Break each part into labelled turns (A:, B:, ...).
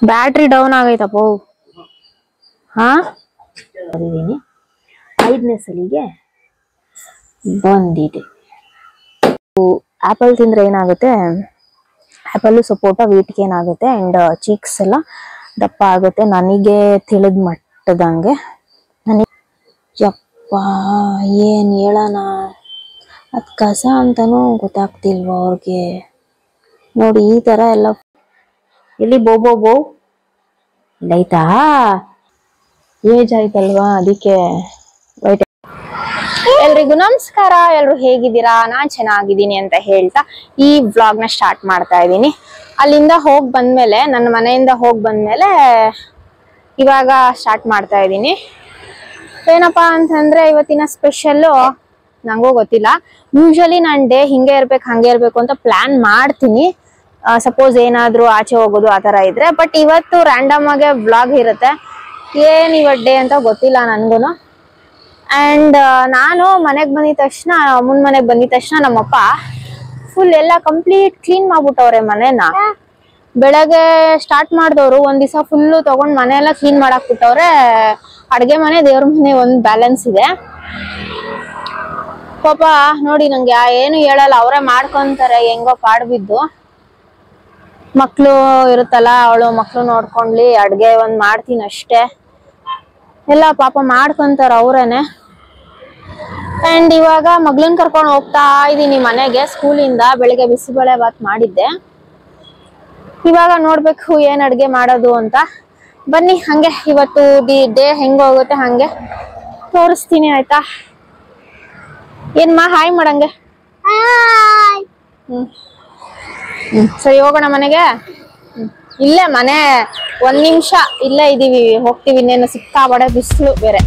A: Battery down ಆಗೈತಪ್ಪ. ಹಾ, 5ನೇ ಸಲಿಗೆ ಬಂದಿದೆ. ಆಪಲ್ ತಿಂದ್ರೆ ಏನಾಗುತ್ತೆ, ಆಪಲ್ ಸಪೋಟ ವೇಟ್ಗೆ ಏನಾಗುತ್ತೆ ಅಂಡ್ ಚೀಕ್ಸ್ ಎಲ್ಲ ದಪ್ಪ ಆಗುತ್ತೆ. ನನಗೆ ತಿಳಿದ ಮಟ್ಟದಂಗೆ ಯಪ್ಪ ಏನ್ ಹೇಳೋಣ, ಅದ್ ಕಸ ಅಂತಾನೂ ಗೊತ್ತಾಗ್ತಿಲ್ವ ಅವ್ರಿಗೆ. ನೋಡಿ ಈ ತರ ಎಲ್ಲ. ಇಲ್ಲಿ ಬೋ ಲೈತಾ ಏಜ್ ಆಯ್ತಲ್ವಾ, ಅದಕ್ಕೆ ವೈಟ್. ಎಲ್ರಿಗೂ ನಮಸ್ಕಾರ. ಎಲ್ರು ಹೇಗಿದ್ದೀರಾ? ನಾನ್ ಚೆನ್ನಾಗಿದ್ದೀನಿ ಅಂತ ಹೇಳ್ತಾ ಈ ವ್ಲಾಗ್ ನ ಸ್ಟಾರ್ಟ್ ಮಾಡ್ತಾ ಇದ್ದೀನಿ. ಅಲ್ಲಿಂದ ಹೋಗ್ ಬಂದ್ಮೇಲೆ, ನನ್ನ ಮನೆಯಿಂದ ಹೋಗ್ ಬಂದ್ಮೇಲೆ ಇವಾಗ ಸ್ಟಾರ್ಟ್ ಮಾಡ್ತಾ ಇದ್ದೀನಿ. ಏನಪ್ಪಾ ಅಂತಂದ್ರೆ ಇವತ್ತಿನ ಸ್ಪೆಷಲ್ಲು ನಂಗೂ ಗೊತ್ತಿಲ್ಲ. ಯೂಶಲಿ ನಾನ್ ಡೇ ಹಿಂಗೆ ಇರ್ಬೇಕು ಹಂಗೆ ಇರ್ಬೇಕು ಅಂತ ಪ್ಲಾನ್ ಮಾಡ್ತೀನಿ. ಸಪೋಸ್ ಏನಾದ್ರು ಆಚೆ ಹೋಗೋದು ಆತರ ಇದ್ರೆ. ಬಟ್ ಇವತ್ತು ರ್ಯಾಂಡಮ್ ಆಗಿ ವ್ಲಾಗ್ ಇರುತ್ತೆ. ಏನ್ ಇವತ್ತು ಡೇ ಅಂತ ಗೊತ್ತಿಲ್ಲ ನನ್ಗೂನು. ಅಂಡ್ ನಾನು ಮನೆಗ್ ಬಂದಿದ ತಕ್ಷಣ, ಮನೆಗ್ ಬಂದಿದ ತಕ್ಷಣ ನಮ್ಮಪ್ಪ ಫುಲ್ ಎಲ್ಲ ಕಂಪ್ಲೀಟ್ ಕ್ಲೀನ್ ಮಾಡ್ಬಿಟ್ಟವ್ರೆ ಮನೆನ. ಬೆಳಗ್ಗೆ ಸ್ಟಾರ್ಟ್ ಮಾಡಿದವ್ರು ಒಂದ್ ದಿವಸ ಫುಲ್ಲು ತಗೊಂಡ್ ಮನೆ ಎಲ್ಲ ಕ್ಲೀನ್ ಮಾಡಾಕ್ ಬಿಟ್ಟವ್ರೆ. ಅಡ್ಗೆ ಮನೆ, ದೇವ್ರ ಮನೆ ಒಂದ್ ಬ್ಯಾಲೆನ್ಸ್ ಇದೆ. ಪಾಪ ನೋಡಿ ನಂಗೆ ಏನು ಹೇಳಲ್ಲ, ಅವರೇ ಮಾಡ್ಕೊಂತಾರೆ ಹೆಂಗೋ ಪಾಡ್ಬಿದ್ದು. ಮಕ್ಳು ಇರುತ್ತಲ್ಲ, ಅವಳು ಮಕ್ಳು ನೋಡ್ಕೊಂಡ್ಲಿ, ಅಡ್ಗೆ ಒಂದ್ ಮಾಡ್ತೀನಿ ಅಷ್ಟೇ. ಎಲ್ಲ ಪಾಪ ಮಾಡ್ಕೊಂತಾರ ಅವ್ರೇನೆ. ಅಂಡ್ ಇವಾಗ ಮಗ್ಳನ್ ಕರ್ಕೊಂಡು ಹೋಗ್ತಾ ಇದೀನಿ ಮನೆಗೆ ಸ್ಕೂಲಿಂದ. ಬೆಳಿಗ್ಗೆ ಬಿಸಿಬೇಳೆ ಬಾತ್ ಮಾಡಿದ್ದೆ. ಇವಾಗ ನೋಡ್ಬೇಕು ಏನ್ ಅಡ್ಗೆ ಮಾಡೋದು ಅಂತ. ಬನ್ನಿ ಹಂಗೆ ಇವತ್ತು ಡೇ ಹೆಂಗ ಹೋಗುತ್ತೆ ಹಂಗೆ ತೋರಿಸ್ತೀನಿ, ಆಯ್ತಾ? ಏನ್ಮಾ ಹಾಯ್ ಮಾಡಂಗೆ. ಸರಿ ಹೋಗೋಣ ಮನೆಗೆ. ಇಲ್ಲೇ ಮನೆ, 1 ನಿಮಿಷ ಇಲ್ಲೇ ಇದೀವಿ, ಹೋಗ್ತೀವಿ. ಇನ್ನೇನು ಸಿಕ್ಕಾಬಡೆ ಬಿಸಿಲು ಬೇರೆ.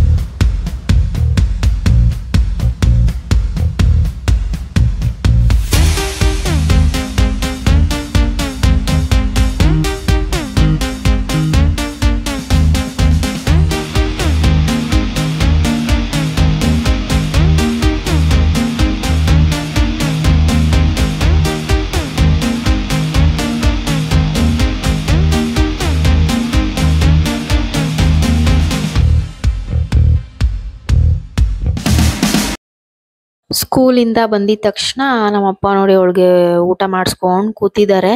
A: ಸ್ಕೂಲಿಂದ ಬಂದಿದ ತಕ್ಷಣ ನಮ್ಮಪ್ಪ ನೋಡಿ ಅವಳಿಗೆ ಊಟ ಮಾಡಿಸ್ಕೊಂಡು ಕೂತಿದ್ದಾರೆ.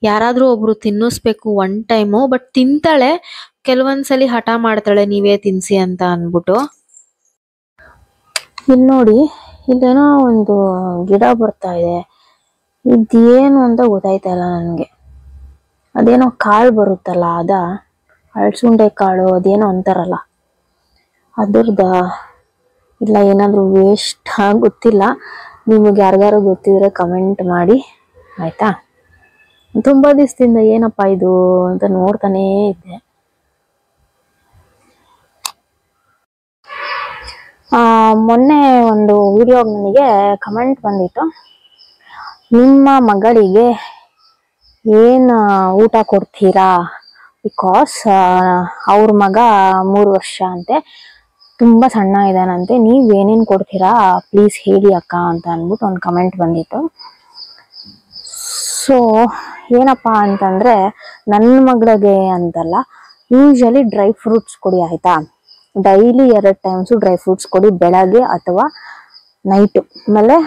A: ಯಾರಾದ್ರೂ ಒಬ್ರು ತಿನ್ನಿಸ್ಬೇಕು ಒನ್ ಟೈಮು. ಬಟ್ ತಿಂತಾಳೆ, ಕೆಲವೊಂದ್ಸಲಿ ಹಠ ಮಾಡ್ತಾಳೆ ನೀವೇ ತಿನ್ಸಿ ಅಂತ ಅನ್ಬಿಟ್ಟು. ಇಲ್ಲಿ ನೋಡಿ, ಇಲ್ಲೇನೋ ಒಂದು ಗಿಡ ಬರ್ತಾ ಇದೆ. ಇದೇನು ಅಂತ ಗೊತ್ತಾಯ್ತಾ ಇಲ್ಲ ನನಗೆ. ಅದೇನೋ ಕಾಳು ಬರುತ್ತಲ್ಲ, ಅಳಸುಂಡೆ ಕಾಳು ಅದೇನೋ ಅಂತಾರಲ್ಲ, ಅದ್ರದ ಇಲ್ಲ ಏನಾದ್ರು ವೇಸ್ಟ್ ಗೊತ್ತಿಲ್ಲ. ನಿಮಗೆ ಯಾರಿಗಾರು ಗೊತ್ತಿದ್ರೆ ಕಮೆಂಟ್ ಮಾಡಿ, ಆಯ್ತಾ? ತುಂಬಾ ದಿವಸದಿಂದ ಏನಪ್ಪಾ ಇದು ಅಂತ ನೋಡ್ತಾನೇ ಇದ್ದೆ. ಮೊನ್ನೆ ಒಂದು ವಿಡಿಯೋ ನನಗೆ ಕಮೆಂಟ್ ಬಂದಿತ್ತು, ನಿಮ್ಮ ಮಗಳಿಗೆ ಏನ್ ಊಟ ಕೊಡ್ತೀರಾ, ಬಿಕಾಸ್ ಅವ್ರ ಮಗ 3 ವರ್ಷ ಅಂತೆ, ತುಂಬಾ ಸಣ್ಣ ಇದಾನಂತೆ, ನೀವ್ ಏನೇನ್ ಕೊಡ್ತೀರಾ ಪ್ಲೀಸ್ ಹೇಳಿ ಅಕ್ಕ ಅಂತ ಅಂದ್ಬಿಟ್ಟು ಒಂದು ಕಮೆಂಟ್ ಬಂದಿತ್ತು. ಸೊ ಏನಪ್ಪಾ ಅಂತಂದ್ರೆ, ನನ್ನ ಮಗಳಿಗೆ ಅಂತಲ್ಲ, ಯೂಶಲಿ ಡ್ರೈ ಫ್ರೂಟ್ಸ್ ಕೊಡಿ, ಆಯ್ತಾ? ಡೈಲಿ 2 ಟೈಮ್ಸ್ ಡ್ರೈ ಫ್ರೂಟ್ಸ್ ಕೊಡಿ, ಬೆಳಗ್ಗೆ ಅಥವಾ ನೈಟ್. ಆಮೇಲೆ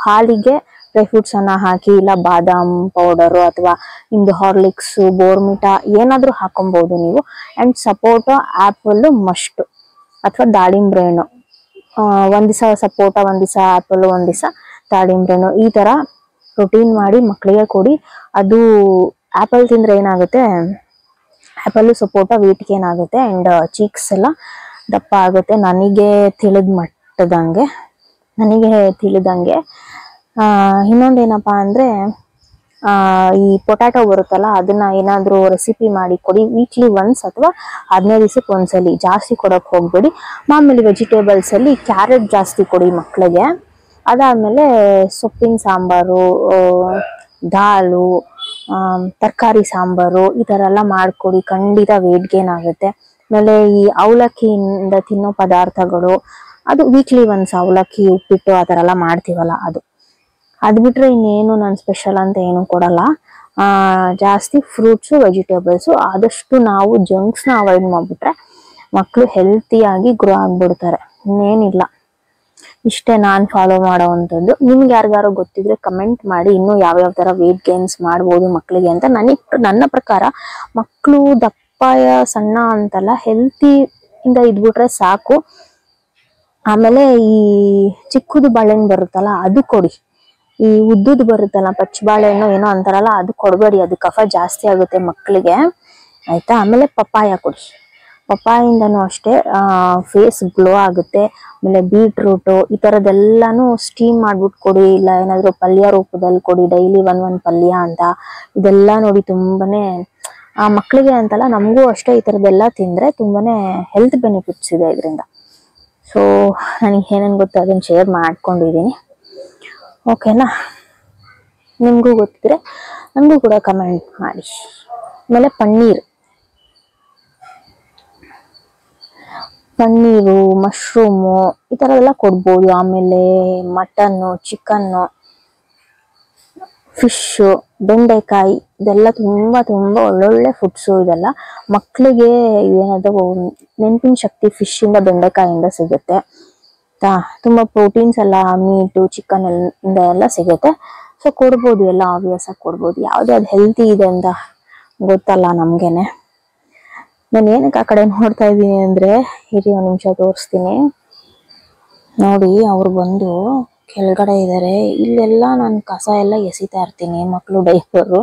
A: ಹಾಲಿಗೆ ಡ್ರೈ ಫ್ರೂಟ್ಸ್ ಅನ್ನ ಹಾಕಿ, ಇಲ್ಲ ಬಾದಾಮ್ ಪೌಡರು ಅಥವಾ ನಿಮ್ದು ಹಾರ್ಲಿಕ್ಸ್, ಬೋರ್ಮಿಟಾ ಏನಾದ್ರೂ ಹಾಕೊಬಹುದು ನೀವು. ಅಂಡ್ ಸಪೋಟೊ, ಆಪಲ್ ಮಸ್ಟ್ ಅಥವಾ ದಾಳಿಂಬ್ರೆ ಹಣ್ಣು. ಒಂದ್ ದಿವಸ ಸಪೋಟ, ಒಂದ್ ದಿವಸ ಆಪಲ್, ಒಂದ್ ದಿವಸ ದಾಳಿಂಬ್ರೆ ಹಣ್ಣು, ಈ ತರ ರೊಟೀನ್ ಮಾಡಿ ಮಕ್ಕಳಿಗೆ ಕೊಡಿ. ಅದು ಆಪಲ್ ತಿಂದ್ರೆ ಏನಾಗುತ್ತೆ, ಆಪಲ್ ಸಪೋಟ ವೇಟ್ಗೆ ಏನಾಗುತ್ತೆ ಅಂಡ್ ಚೀಕ್ಸ್ ಎಲ್ಲ ದಪ್ಪ ಆಗುತ್ತೆ. ನನಗೆ ತಿಳಿದಂಗೆ ಇನ್ನೊಂದೇನಪ್ಪಾ ಅಂದ್ರೆ, ಈ ಪೊಟ್ಯಾಟೊ ಬರುತ್ತಲ್ಲ, ಅದನ್ನ ಏನಾದ್ರೂ ರೆಸಿಪಿ ಮಾಡಿ ಕೊಡಿ. ವೀಕ್ಲಿ ಒನ್ಸ್ ಅಥವಾ 15 ದಿವಸಕ್ಕೆ ಒಂದ್ಸಲಿ, ಜಾಸ್ತಿ ಕೊಡಕ್ ಹೋಗ್ಬೇಡಿ. ಮಾಮೂಲಿ ವೆಜಿಟೇಬಲ್ಸ್ ಅಲ್ಲಿ ಕ್ಯಾರೆಟ್ ಜಾಸ್ತಿ ಕೊಡಿ ಮಕ್ಕಳಿಗೆ. ಅದಾದ್ಮೇಲೆ ಸೊಪ್ಪಿನ ಸಾಂಬಾರು, ದಾಲು, ತರಕಾರಿ ಸಾಂಬಾರು ಈ ತರ ಎಲ್ಲ ಮಾಡ್ಕೊಡಿ, ಖಂಡಿತ ವೇಟ್ ಗೇನ್ ಆಗುತ್ತೆ. ಆಮೇಲೆ ಈ ಅವಲಕ್ಕಿಯಿಂದ ತಿನ್ನೋ ಪದಾರ್ಥಗಳು, ಅದು ವೀಕ್ಲಿ ಒನ್ಸ್ ಅವಲಕ್ಕಿ, ಉಪ್ಪಿಟ್ಟು ಆ ತರ ಎಲ್ಲ ಮಾಡ್ತೀವಲ್ಲ, ಅದು ಬಿಟ್ರೆ ಇನ್ನೇನು ನಾನು ಸ್ಪೆಷಲ್ ಅಂತ ಏನು ಕೊಡಲ್ಲ. ಜಾಸ್ತಿ ಫ್ರೂಟ್ಸು ವೆಜಿಟೇಬಲ್ಸು ಆದಷ್ಟು ನಾವು ಜಂಕ್ಸ್ನ ಅವಾಯ್ಡ್ ಮಾಡ್ಬಿಟ್ರೆ ಮಕ್ಕಳು ಹೆಲ್ತಿಯಾಗಿ ಗ್ರೋ ಆಗ್ಬಿಡ್ತಾರೆ. ಇನ್ನೇನಿಲ್ಲ, ಇಷ್ಟೇ ನಾನು ಫಾಲೋ ಮಾಡೋವಂಥದ್ದು. ನಿಮ್ಗೆ ಯಾರಿಗಾರು ಗೊತ್ತಿದ್ರೆ ಕಮೆಂಟ್ ಮಾಡಿ, ಇನ್ನೂ ಯಾವ್ಯಾವ ಥರ ವೇಟ್ ಗೇನ್ಸ್ ಮಾಡ್ಬೋದು ಮಕ್ಕಳಿಗೆ ಅಂತ. ನನ್ನ ಪ್ರಕಾರ ಮಕ್ಕಳು ದಪ್ಪಾಯ ಸಣ್ಣ ಅಂತಲ್ಲ, ಹೆಲ್ತಿ ಇಂದ ಇದ್ಬಿಟ್ರೆ ಸಾಕು. ಆಮೇಲೆ ಈ ಚಿಕ್ಕದು ಬಾಳೆಹಣ್ಣು ಬರುತ್ತಲ್ಲ ಅದು ಕೊಡಿ, ಈ ಉದ್ದುದು ಬರುತ್ತಲ್ಲ ಪಚ್ಚ ಬಾಳೆಹಣ್ಣು ಏನೋ ಅಂತಾರಲ್ಲ ಅದು ಕೊಡಬೇಡಿ, ಅದು ಕಫ ಜಾಸ್ತಿ ಆಗುತ್ತೆ ಮಕ್ಕಳಿಗೆ, ಆಯ್ತಾ. ಆಮೇಲೆ ಪಪ್ಪಾಯ ಕೊಡಿ, ಪಪ್ಪಾಯಿಂದನೂ ಅಷ್ಟೇ ಫೇಸ್ ಗ್ಲೋ ಆಗುತ್ತೆ. ಆಮೇಲೆ ಬೀಟ್ರೂಟು ಈ ಥರದ್ದೆಲ್ಲಾನು ಸ್ಟೀಮ್ ಮಾಡ್ಬಿಟ್ಟು ಕೊಡಿ, ಇಲ್ಲ ಏನಾದರೂ ಪಲ್ಯ ರೂಪದಲ್ಲಿ ಕೊಡಿ, ಡೈಲಿ ಒಂದೊಂದು ಪಲ್ಯ ಅಂತ. ಇದೆಲ್ಲ ನೋಡಿ ತುಂಬಾನೇ ಮಕ್ಕಳಿಗೆ ಅಂತಲ್ಲ ನಮಗೂ ಅಷ್ಟೇ ಈ ಥರದ್ದೆಲ್ಲ ತಿಂದರೆ ತುಂಬಾನೇ ಹೆಲ್ತ್ ಬೆನಿಫಿಟ್ಸ್ ಇದೆ ಇದರಿಂದ. ಸೊ ನನಗೆ ಏನೇನು ಗೊತ್ತು ಅದನ್ನು ಶೇರ್ ಮಾಡ್ಕೊಂಡಿದ್ದೀನಿ, ಓಕೆನಾ. ನಿಮಗೂ ಗೊತ್ತಿದ್ರೆ ನನಗೂ ಕೂಡ ಕಮೆಂಟ್ ಮಾಡಿ. ಆಮೇಲೆ ಪನ್ನೀರು, ಮಶ್ರೂಮು ಈ ಥರ ಎಲ್ಲ ಕೊಡ್ಬೋದು. ಆಮೇಲೆ ಮಟನ್ನು, ಚಿಕನ್ನು, ಫಿಶ್ಶು, ಬೆಂಡೆಕಾಯಿ ಇದೆಲ್ಲ ತುಂಬ ತುಂಬ ಒಳ್ಳೊಳ್ಳೆ ಫುಡ್ಸು. ಇದೆಲ್ಲ ಮಕ್ಕಳಿಗೆ ಏನದು ನೆನಪಿನ ಶಕ್ತಿ ಫಿಶ್ಶಿಂದ ಬೆಂಡೆಕಾಯಿಂದ ಸಿಗುತ್ತೆ. ತುಂಬ ಪ್ರೋಟೀನ್ಸ್ ಎಲ್ಲ ಮೀಟು ಚಿಕನ್ ಎಲ್ಲ ಸಿಗುತ್ತೆ. ಸೊ ಕೊಡ್ಬೋದು, ಎಲ್ಲ ಆಬ್ವಿಯಸ್ ಆಗಿ ಕೊಡ್ಬೋದು. ಯಾವುದು ಅದು ಹೆಲ್ತಿ ಇದೆ ಅಂತ ಗೊತ್ತಲ್ಲ ನಮಗೇನೆ. ನಾನು ಏನಕ್ಕೆ ಆ ಕಡೆ ನೋಡ್ತಾ ಇದ್ದೀನಿ ಅಂದರೆ, ಇರಿ ಒಂದು ನಿಮಿಷ ತೋರಿಸ್ತೀನಿ ನೋಡಿ. ಅವ್ರು ಬಂದು ಕೆಳಗಡೆ ಇದ್ದಾರೆ. ಇಲ್ಲೆಲ್ಲ ನಾನು ಕಸ ಎಲ್ಲ ಎಸಿತಾ ಇರ್ತೀನಿ, ಮಕ್ಕಳು ಡೈಪರು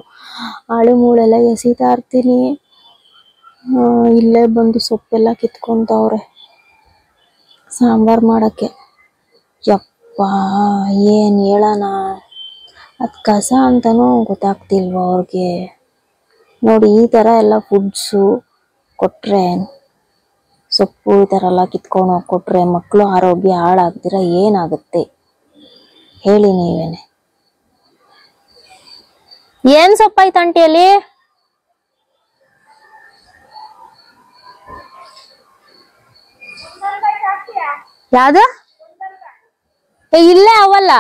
A: ಆಳು ಮೂಳೆಲ್ಲ ಎಸಿತಾ ಇರ್ತೀನಿ. ಇಲ್ಲೇ ಬಂದು ಸೊಪ್ಪೆಲ್ಲ ಕಿತ್ಕೊಂತವ್ರೆ ಸಾಂಬಾರು ಮಾಡೋಕ್ಕೆ. ಯಪ್ಪ ಏನು ಹೇಳೋಣ, ಅದು ಕಸ ಅಂತನೂ ಗೊತ್ತಾಗ್ತಿಲ್ವ ಅವ್ರಿಗೆ. ನೋಡಿ ಈ ಥರ ಎಲ್ಲ ಫುಡ್ಸು ಕೊಟ್ಟರೆ, ಸೊಪ್ಪು ಈ ಥರ ಎಲ್ಲ ಕಿತ್ಕೊಂಡು ಹೋಗಿ ಕೊಟ್ಟರೆ ಮಕ್ಕಳು ಆರೋಗ್ಯ ಹಾಳಾಗ್ದಿರ ಏನಾಗುತ್ತೆ ಹೇಳಿ ನೀವೇನೆ. ಏನು ಸೊಪ್ಪಾಯ್ತು ಆಂಟಿಯಲ್ಲಿ? ಯಾವ್ದು? ಇಲ್ಲೇ ಅವಲ್ಲ,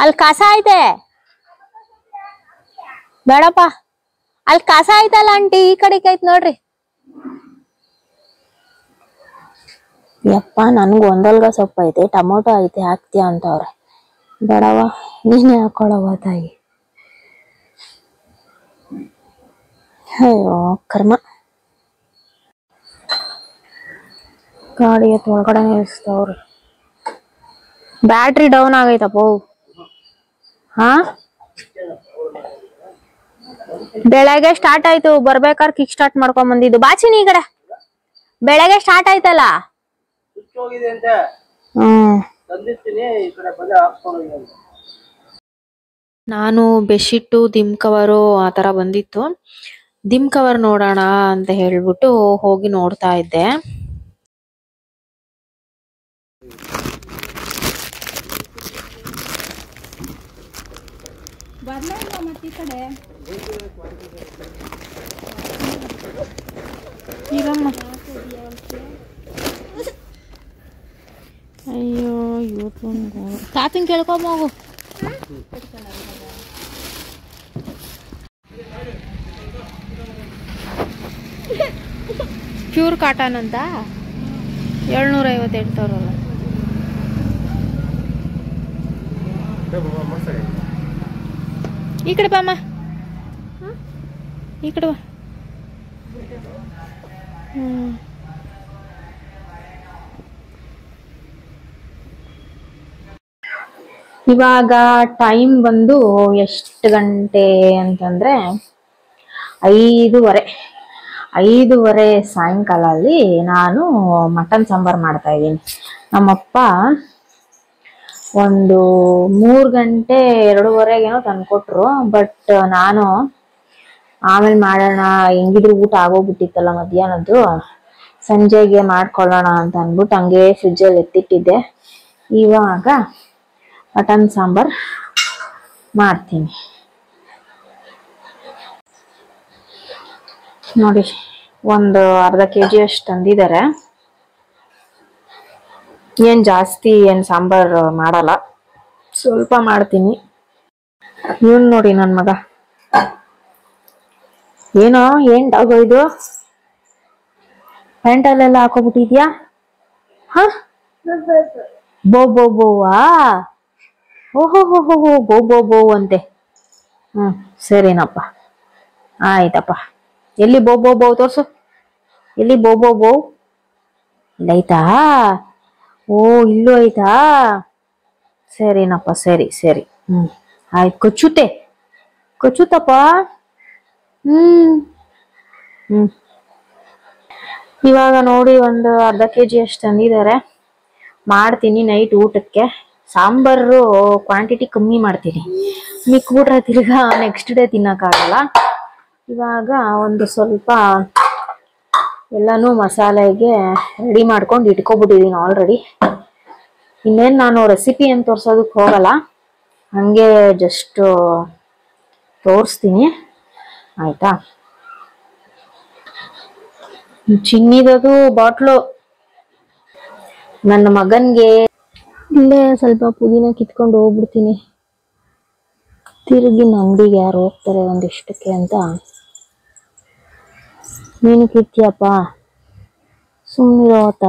A: ಅಲ್ಲಿ ಕಸ ಐತೆ. ಬೇಡಪ್ಪ, ಅಲ್ಲಿ ಕಸ ಐತಲ್ಲ ಆಂಟಿ, ಈ ಕಡೆಗೆ ಐತ್ ನೋಡ್ರಿ. ಯಪ್ಪ ನನ್ಗೆ ಒಂದಲ್ಗ ಸೊಪ್ಪು ಐತೆ, ಟೊಮೊಟೊ ಐತೆ, ಹಾಕ್ತೀಯ ಅಂತವ್ರೆ. ಬೇಡವ, ನೀನೇ ಹಾಕೊಳ್ಳವ ತಾಯಿ. ಅಯ್ಯೋ ಕರ್ಮ. ಗಾಡಿ ಒಳಗಡೆ ನಿಲ್ಲಿಸ್ತವ್ರಿ. Battery down ಆಗೈತಪ್ಪ. ಹಾ ಬೆಳಗ್ಗೆ ಸ್ಟಾರ್ಟ್ ಆಯ್ತು, ಬರ್ಬೇಕಾದ್ರೆ ಕಿಕ್ ಸ್ಟಾರ್ಟ್ ಮಾಡ್ಕೊಂಡ್ ಬಂದಿದ್ದು. ಬಾಚಿನಿ ಈ ಕಡೆ, ಬೆಳಗ್ಗೆ ಸ್ಟಾರ್ಟ್ ಆಯ್ತಲ್ಲ. ನಾನು ಬೆಡ್ಶೀಟು ದಿಮ್ ಕವರು ಆ ತರ ಬಂದಿತ್ತು. ದಿಮ್ ಕವರ್ ನೋಡೋಣ ಅಂತ ಹೇಳ್ಬಿಟ್ಟು ಹೋಗಿ ನೋಡ್ತಾ ಇದ್ದೆ. ಅಯ್ಯೋ ತಾತನ್ ಕೇಳ್ಕೊಂಬೋಗು. ಪ್ಯೂರ್ ಕಾಟನ್ ಅಂತ 750 ಹೇಳ್ತಾರಲ್ಲ. ಈ ಕಡೆ ಬಾಮ್ಮ, ಈ ಕಡೆ ಬಾ. ಇವಾಗ ಟೈಮ್ ಬಂದು ಎಷ್ಟು ಗಂಟೆ ಅಂತಂದ್ರೆ 5:30 ಸಾಯಂಕಾಲ ಅಲ್ಲಿ ನಾನು ಮಟನ್ ಸಾಂಬಾರ್ ಮಾಡ್ತಾ ಇದ್ದೀನಿ. ನಮ್ಮಪ್ಪ ಒಂದು 3 ಗಂಟೆ 2:15 ತಂದ್ಕೊಟ್ರು. ಬಟ್ ನಾನು ಆಮೇಲೆ ಮಾಡೋಣ, ಹೆಂಗಿದ್ರು ಊಟ ಆಗೋಗ್ಬಿಟ್ಟಿತ್ತಲ್ಲ ಮಧ್ಯಾಹ್ನದ್ದು, ಸಂಜೆಗೆ ಮಾಡ್ಕೊಳ್ಳೋಣ ಅಂತ ಅಂದ್ಬಿಟ್ಟು ಹಂಗೆ ಫ್ರಿಜ್ಜಲ್ಲಿ ಎತ್ತಿಟ್ಟಿದ್ದೆ. ಇವಾಗ ಮಟನ್ ಸಾಂಬಾರ್ ಮಾಡ್ತೀನಿ ನೋಡಿ. ಒಂದು ಅರ್ಧ kg ಅಷ್ಟು ತಂದಿದ್ದಾರೆ. ಏನ್ ಜಾಸ್ತಿ ಏನ್ ಸಾಂಬಾರ್ ಮಾಡಲ್ಲ, ಸ್ವಲ್ಪ ಮಾಡ್ತೀನಿ. ಇವನ್ ನೋಡಿ ನನ್ ಮಗ. ಏನೋ ಏನ್ ಡಾಗೋ ಇದು, ಪ್ಯಾಂಟಲ್ಲೆಲ್ಲ ಹಾಕೋಬಿಟ್ಟಿದ್ಯಾ? ಹ, ಬೋ ಬೋ ಬೋವಾ? ಓಹೋ ಹೋ ಹೋ ಹೋ, ಬೋ ಬೋ ಬೋ ಅಂತೆ. ಸರಿನಪ್ಪ, ಆಯ್ತಪ್ಪ. ಎಲ್ಲಿ ಬೋ ಬೋ ಬೋ ತೋರ್ಸು, ಎಲ್ಲಿ ಬೋ ಬೋ ಬೋ? ಇಲ್ಲೈತಾ? ಓ, ಇಲ್ಲೂ ಐತಾ? ಸರಿನಪ್ಪ, ಸರಿ ಸರಿ. ಆಯ್ತು, ಕೊಚ್ಚುತ್ತೆ, ಕೊಚ್ಚುತ್ತಪ್ಪ. ಹ್ಮ್ ಇವಾಗ ನೋಡಿ ಒಂದು ಅರ್ಧ kg ಅಷ್ಟು ತಂದಿದ್ದಾರೆ. ಮಾಡ್ತೀನಿ ನೈಟ್ ಊಟಕ್ಕೆ. ಸಾಂಬಾರು ಕ್ವಾಂಟಿಟಿ ಕಮ್ಮಿ ಮಾಡ್ತೀನಿ, ಮಿಕ್ಬಿಟ್ರೆ ತಿರ್ಗಾ ನೆಕ್ಸ್ಟ್ ಡೇ ತಿನ್ನಕ್ಕಾಗಲ್ಲ. ಇವಾಗ ಒಂದು ಸ್ವಲ್ಪ ಎಲ್ಲಾನು ಮಸಾಲೆಗೆ ರೆಡಿ ಮಾಡ್ಕೊಂಡು ಇಟ್ಕೊಬಿಟ್ಟಿದೀನಿ ಆಲ್ರೆಡಿ. ಇನ್ನೇನು ನಾನು ರೆಸಿಪಿ ಏನು ತೋರ್ಸೋದಕ್ಕೆ ಹೋಗಲ್ಲ, ಹಂಗೆ ಜಸ್ಟ್ ತೋರಿಸ್ತೀನಿ ಆಯ್ತಾ. ಚಿನ್ನಿದದು ಬಾಟ್ಲು ನನ್ನ ಮಗನ್ಗೆ. ಇಲ್ಲೇ ಸ್ವಲ್ಪ ಪುದೀನ ಕಿತ್ಕೊಂಡು ಹೋಗ್ಬಿಡ್ತೀನಿ, ತಿರುಗಿ ಅಂಗಡಿಗೆ ಯಾರು ಹೋಗ್ತಾರೆ ಒಂದಿಷ್ಟಕ್ಕೆ ಅಂತ. ನೀನು ಕಿತ್ತೀಯಪ್ಪ, ಸುಮ್ಮನಿರೋತ.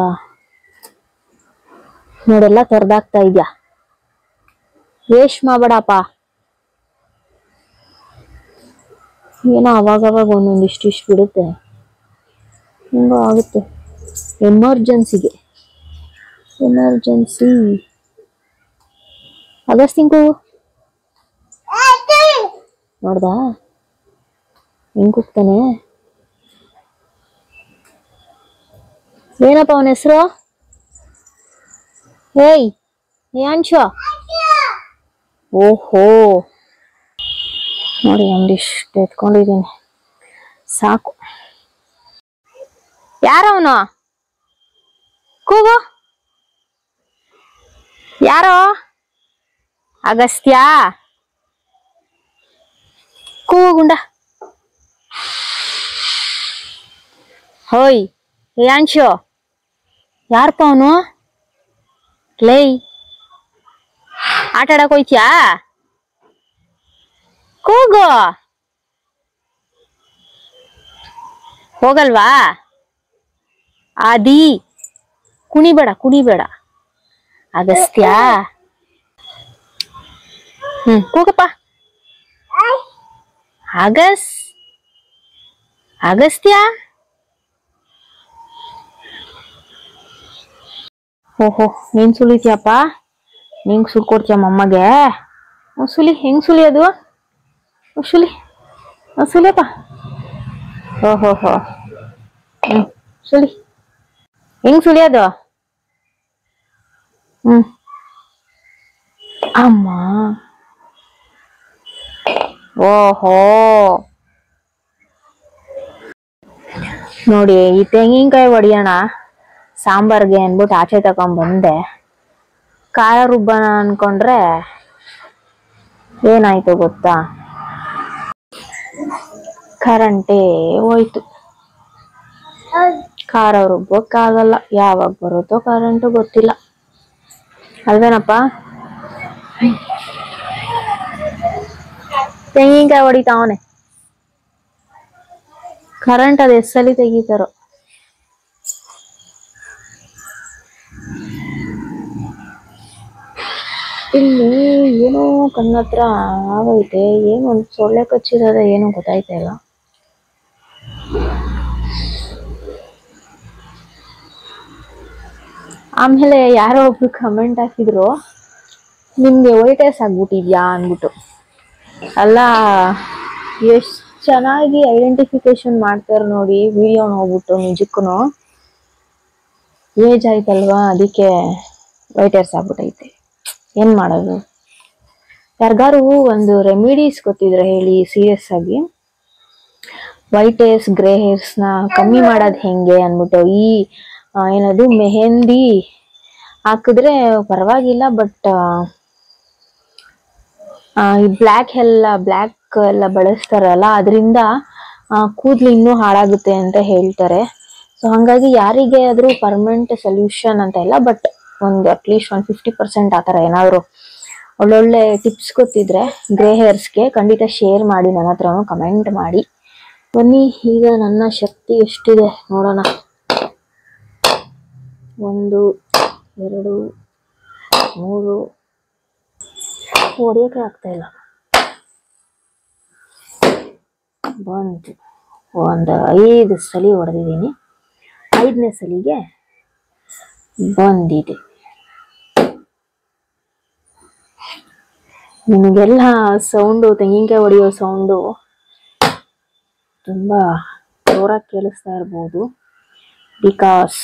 A: ನೋಡೆಲ್ಲ ತೊರ್ದಾಕ್ತಾ ಇದ್ಯಾ, ವೇಸ್ಟ್ ಮಾಡಬೇಡಪ್ಪ. ಏನೋ ಅವಾಗವಾಗ ಒಂದೊಂದಿಷ್ಟು ಬಿಡುತ್ತೆ, ಹಿಂಗೋ ಆಗುತ್ತೆ. ಎಮರ್ಜೆನ್ಸಿ ಅಗಸ್ತಿಂಕು ನೋಡ್ದಾ ಹೆಂಗ್ ಕೂಗ್ತಾನೆ. ಏನಪ್ಪ ಅವನ ಹೆಸರು? ಏಯ್ ಯಾಂಶೋ. ಓಹೋ ನೋಡಿ, ಒಂದಿಷ್ಟು ಎತ್ಕೊಂಡಿದ್ದೀನಿ, ಸಾಕು. ಯಾರವನು? ಕೂಗು, ಯಾರೋ? ಅಗಸ್ತ್ಯ, ಕೂಗು ಗುಂಡ. ಹೋಯ್ ಯಾಂಶೋ, ಯಾರಪ್ಪ ಅವನು? ಲೈ, ಆಟ ಆಡಕ್ ಹೋಯ್ತ್ಯಾ? ಕೂಗು, ಹೋಗಲ್ವಾ? ಆದಿ, ಕುಣಿಬೇಡ. ಅಗಸ್ತ್ಯ, ಕೂಗಪ್ಪ. ಅಗಸ್ತ್ಯ. ಓಹೋ, ನೀನ್ ಸುಲಿತೀಯಪ್ಪ, ನಿಂಗ್ ಸುಲ್ಕೊಡ್ತೀಯ ಅಮ್ಮಗೆ. ಸುಲಿ, ಹೆಂಗ್ ಸುಲಿಯೋದು? ಸುಲಿಯಪ್ಪ. ಓಹೋ, ಸುಲಿ, ಹೆಂಗ್ ಸುಲಿಯೋದು? ಅಮ್ಮ, ಓಹೋ. ನೋಡಿ, ಈ ತೆಂಗಿನಕಾಯಿ ಹೊಡಿಯೋಣ ಸಾಂಬಾರ್ಗೆ ಅನ್ಬಿಟ್ಟು ಆಚೆ ತಕೊಂಡ್ ಬಂದೆ. ಖಾರ ರುಬ್ಬನ ಅನ್ಕೊಂಡ್ರೆ ಏನಾಯ್ತು ಗೊತ್ತಾ, ಕರೆಂಟೇ ಹೋಯ್ತು. ಖಾರ ರುಬ್ಬಕ್ಕಾಗಲ್ಲ, ಯಾವಾಗ ಬರುತ್ತೋ ಕರೆಂಟು ಗೊತ್ತಿಲ್ಲ ಅಲ್ವೇನಪ್ಪ. ತೆಂಗಿನಕಾಯಿ ಹೊಡಿತಾವನೆ, ಕರೆಂಟ್ ಅದು ಎಷ್ಟಲ್ಲಿ ತೆಗಿತಾರೋ. ಇಲ್ಲಿ ಏನೋ ಕಣ್ಣತ್ರ ಆಗೈತೆ, ಏನೋ ಒಂದು ಸೊಳ್ಳೆ ಕಚ್ಚಿರೋದ ಏನೋ ಗೊತ್ತಾಯ್ತಾ ಇಲ್ಲ. ಆಮೇಲೆ ಯಾರೋ ಒಬ್ರು ಕಮೆಂಟ್ ಹಾಕಿದ್ರು, ನಿಮ್ಗೆ ವೈಟಸ್ ಆಗ್ಬಿಟ್ಟಿದ್ಯಾ ಅನ್ಬಿಟ್ಟು. ಅಲ್ಲ, ಎಷ್ಟು ಚೆನ್ನಾಗಿ ಐಡೆಂಟಿಫಿಕೇಶನ್ ಮಾಡ್ತಾರೆ ನೋಡಿ ವಿಡಿಯೋ ನೋಡ್ಬಿಟ್ಟು. ನಿಜಕ್ಕೂ ಏಜ್ ಆಯ್ತಲ್ವಾ, ಅದಕ್ಕೆ ವೈಟರ್ಸ್ ಆಗ್ಬಿಟ್ಟೈತೆ. ಏನ್ ಮಾಡೋದು? ಯಾರಿಗಾರು ಒಂದು ರೆಮಿಡೀಸ್ ಗೊತ್ತಿದ್ರೆ ಹೇಳಿ ಸೀರಿಯಸ್ ಆಗಿ. ವೈಟ್ ಹೇರ್ಸ್, ಗ್ರೇ ಹೇರ್ಸ್ ನ ಕಮ್ಮಿ ಮಾಡೋದ್ ಹೆಂಗೆ ಅನ್ಬಿಟ್ಟು. ಈ ಏನದು ಮೆಹಂದಿ ಹಾಕಿದ್ರೆ ಪರವಾಗಿಲ್ಲ, ಬಟ್ ಈ ಬ್ಲ್ಯಾಕ್ ಎಲ್ಲ ಬಳಸ್ತಾರಲ್ಲ, ಅದರಿಂದ ಕೂದಲು ಇನ್ನೂ ಹಾಳಾಗುತ್ತೆ ಅಂತ ಹೇಳ್ತಾರೆ. ಸೊ ಹಂಗಾಗಿ ಯಾರಿಗೆ ಆದ್ರೂ ಪರ್ಮನೆಂಟ್ ಸೊಲ್ಯೂಷನ್ ಅಂತ ಇಲ್ಲ, ಬಟ್ ಒಂದು ಅಟ್ಲೀಸ್ಟ್ 50% ಆತರ ಏನಾದ್ರು ಒಳ್ಳೊಳ್ಳೆ ಟಿಪ್ಸ್ ಗೊತ್ತಿದ್ರೆ ಗ್ರೇ ಹೇರ್ಸ್ಗೆ ಖಂಡಿತ ಶೇರ್ ಮಾಡಿ, ನನ್ನ ಹತ್ರನೂ ಕಮೆಂಟ್ ಮಾಡಿ. ಬನ್ನಿ ಈಗ ನನ್ನ ಶಕ್ತಿ ಎಷ್ಟಿದೆ ನೋಡೋಣ. 1 2 3 ಹೊಡಿಯೋಕೆ ಆಗ್ತಾ ಇಲ್ಲ. ಬಂತು. ಒಂದು 5 ಸಲ ಹೊಡೆದಿದ್ದೀನಿ. 5ನೇ ಸಲಿಗೆ ಬಂದಿದೆ. ನಿಮಗೆಲ್ಲ ಸೌಂಡು, ತೆಂಗಿನಕಾಯಿ ಹೊಡೆಯೋ ಸೌಂಡು ತುಂಬಾ ಜೋರಾಗಿ ಕೇಳಿಸ್ತಾ ಇರ್ಬೋದು, ಬಿಕಾಸ್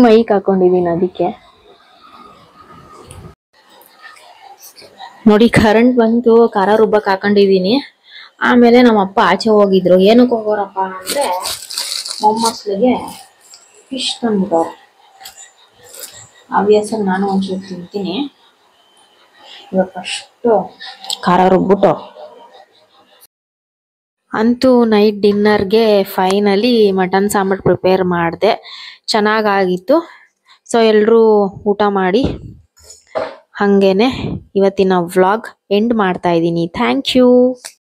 A: ಮೈಕ್ ಹಾಕೊಂಡಿದ್ದೀನಿ ಅದಕ್ಕೆ. ನೋಡಿ ಕರೆಂಟ್ ಬಂತು, ಖಾರ ರುಬ್ಬಕ್ಕೆ ಹಾಕೊಂಡಿದ್ದೀನಿ. ಆಮೇಲೆ ನಮ್ಮಪ್ಪ ಆಚೆ ಹೋಗಿದ್ರು. ಏನಕ್ಕೆ ಹೋಗೋರಪ್ಪ ಅಂದ್ರೆ ಮೊಮ್ಮಕ್ಕಳಿಗೆ ಫಿಶ್ ತಂದ್ಬಿಟ್ಟವ್ರು. ಆಬ್ವಿಯಸ್ಸಾಗಿ ನಾನು ಒಂಚೂರು ತಿಂತೀನಿ. ಇವಾಗ ಫಸ್ಟು ಖಾರ ರುಬ್ಬಿಟ್ಟು ಅಂತೂ ನೈಟ್ ಡಿನ್ನರ್ಗೆ ಫೈನಲಿ ಮಟನ್ ಸಾಂಬಾರು ಪ್ರಿಪೇರ್ ಮಾಡಿದೆ. ಚೆನ್ನಾಗಾಗಿತ್ತು. ಸೊ ಎಲ್ಲರೂ ಊಟ ಮಾಡಿ ಹಾಗೇನೆ ಇವತ್ತಿನ ವ್ಲಾಗ್ ಎಂಡ್ ಮಾಡ್ತಾ ಇದ್ದೀನಿ. Thank you.